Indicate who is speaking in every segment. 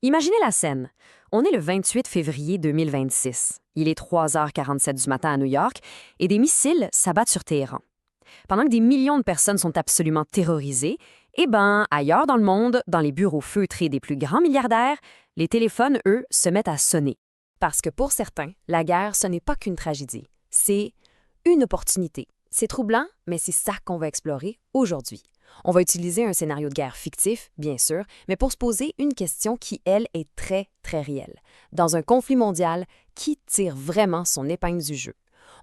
Speaker 1: Imaginez la scène. On est le 28 février 2026. Il est 3h47 du matin à New York et des missiles s'abattent sur Téhéran. Pendant que des millions de personnes sont absolument terrorisées, ailleurs dans le monde, dans les bureaux feutrés des plus grands milliardaires, les téléphones, eux, se mettent à sonner. Parce que pour certains, la guerre, ce n'est pas qu'une tragédie. C'est une opportunité. C'est troublant, mais c'est ça qu'on va explorer aujourd'hui. On va utiliser un scénario de guerre fictif, bien sûr, mais pour se poser une question qui, elle, est très, très réelle. Dans un conflit mondial, qui tire vraiment son épingle du jeu?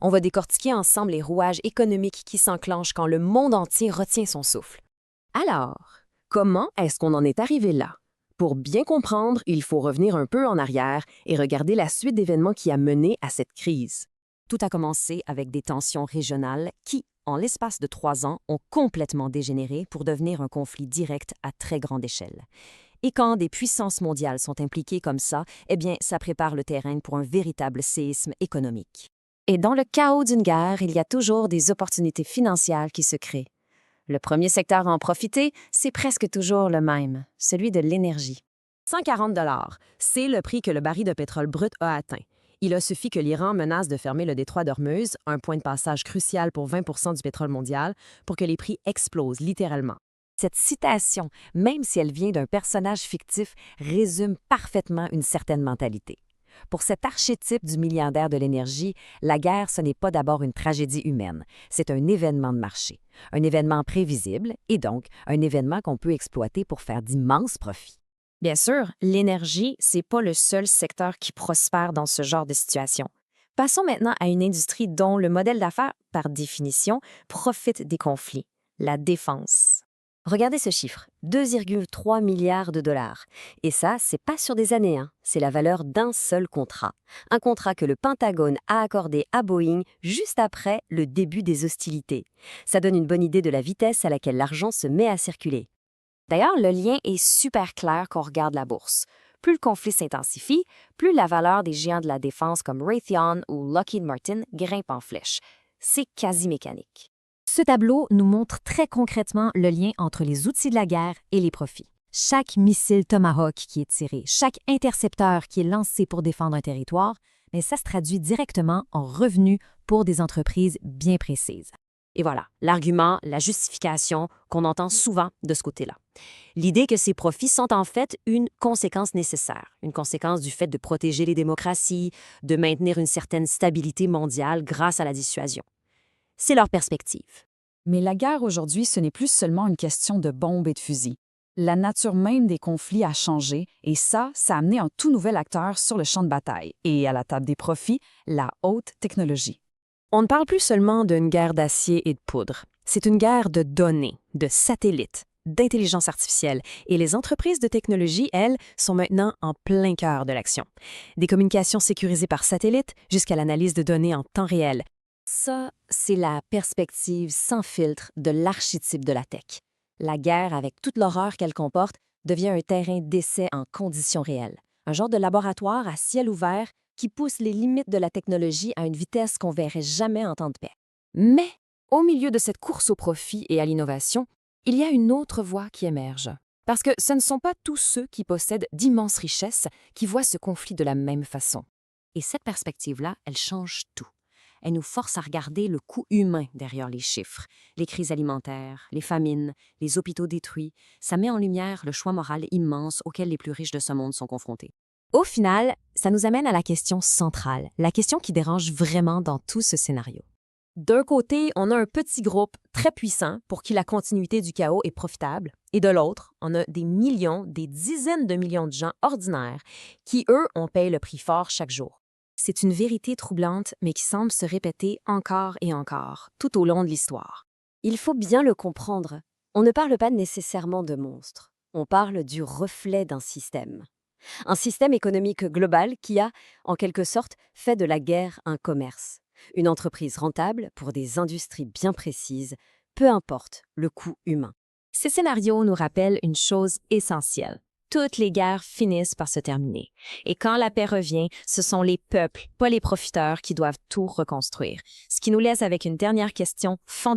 Speaker 1: On va décortiquer ensemble les rouages économiques qui s'enclenchent quand le monde entier retient son souffle. Alors, comment est-ce qu'on en est arrivé là? Pour bien comprendre, il faut revenir un peu en arrière et regarder la suite d'événements qui a mené à cette crise. Tout a commencé avec des tensions régionales qui, en l'espace de 3 ans, ont complètement dégénéré pour devenir un conflit direct à très grande échelle. Et quand des puissances mondiales sont impliquées comme ça, ça prépare le terrain pour un véritable séisme économique. Et dans le chaos d'une guerre, il y a toujours des opportunités financières qui se créent. Le premier secteur à en profiter, c'est presque toujours le même, celui de l'énergie. 140 $, c'est le prix que le baril de pétrole brut a atteint. Il a suffi que l'Iran menace de fermer le détroit d'Ormuz, un point de passage crucial pour 20 % du pétrole mondial, pour que les prix explosent littéralement. Cette citation, même si elle vient d'un personnage fictif, résume parfaitement une certaine mentalité. Pour cet archétype du milliardaire de l'énergie, la guerre, ce n'est pas d'abord une tragédie humaine, c'est un événement de marché, un événement prévisible et donc un événement qu'on peut exploiter pour faire d'immenses profits. Bien sûr, l'énergie, c'est pas le seul secteur qui prospère dans ce genre de situation. Passons maintenant à une industrie dont le modèle d'affaires, par définition, profite des conflits, la défense. Regardez ce chiffre, 2,3 milliards de dollars. Et ça, c'est pas sur des années, c'est la valeur d'un seul contrat. Un contrat que le Pentagone a accordé à Boeing juste après le début des hostilités. Ça donne une bonne idée de la vitesse à laquelle l'argent se met à circuler. D'ailleurs, le lien est super clair quand on regarde la bourse. Plus le conflit s'intensifie, plus la valeur des géants de la défense comme Raytheon ou Lockheed Martin grimpe en flèche. C'est quasi mécanique. Ce tableau nous montre très concrètement le lien entre les outils de la guerre et les profits. Chaque missile Tomahawk qui est tiré, chaque intercepteur qui est lancé pour défendre un territoire, mais ça se traduit directement en revenus pour des entreprises bien précises. Et voilà, l'argument, la justification qu'on entend souvent de ce côté-là. L'idée que ces profits sont en fait une conséquence nécessaire, une conséquence du fait de protéger les démocraties, de maintenir une certaine stabilité mondiale grâce à la dissuasion. C'est leur perspective.
Speaker 2: Mais la guerre aujourd'hui, ce n'est plus seulement une question de bombes et de fusils. La nature même des conflits a changé et ça a amené un tout nouvel acteur sur le champ de bataille et à la table des profits, la haute technologie.
Speaker 1: On ne parle plus seulement d'une guerre d'acier et de poudre. C'est une guerre de données, de satellites, d'intelligence artificielle. Et les entreprises de technologie, elles, sont maintenant en plein cœur de l'action. Des communications sécurisées par satellite jusqu'à l'analyse de données en temps réel. Ça, c'est la perspective sans filtre de l'archétype de la tech. La guerre, avec toute l'horreur qu'elle comporte, devient un terrain d'essai en conditions réelles. Un genre de laboratoire à ciel ouvert qui pousse les limites de la technologie à une vitesse qu'on verrait jamais en temps de paix. Mais, au milieu de cette course au profit et à l'innovation, il y a une autre voie qui émerge. Parce que ce ne sont pas tous ceux qui possèdent d'immenses richesses qui voient ce conflit de la même façon. Et cette perspective-là, elle change tout. Elle nous force à regarder le coût humain derrière les chiffres, les crises alimentaires, les famines, les hôpitaux détruits. Ça met en lumière le choix moral immense auquel les plus riches de ce monde sont confrontés. Au final, ça nous amène à la question centrale, la question qui dérange vraiment dans tout ce scénario. D'un côté, on a un petit groupe très puissant pour qui la continuité du chaos est profitable, et de l'autre, on a des millions, des dizaines de millions de gens ordinaires qui, eux, en payent le prix fort chaque jour. C'est une vérité troublante, mais qui semble se répéter encore et encore, tout au long de l'histoire. Il faut bien le comprendre. On ne parle pas nécessairement de monstres. On parle du reflet d'un système. Un système économique global qui a, en quelque sorte, fait de la guerre un commerce. Une entreprise rentable pour des industries bien précises, peu importe le coût humain. Ces scénarios nous rappellent une chose essentielle. Toutes les guerres finissent par se terminer. Et quand la paix revient, ce sont les peuples, pas les profiteurs, qui doivent tout reconstruire. Ce qui nous laisse avec une dernière question fondamentale.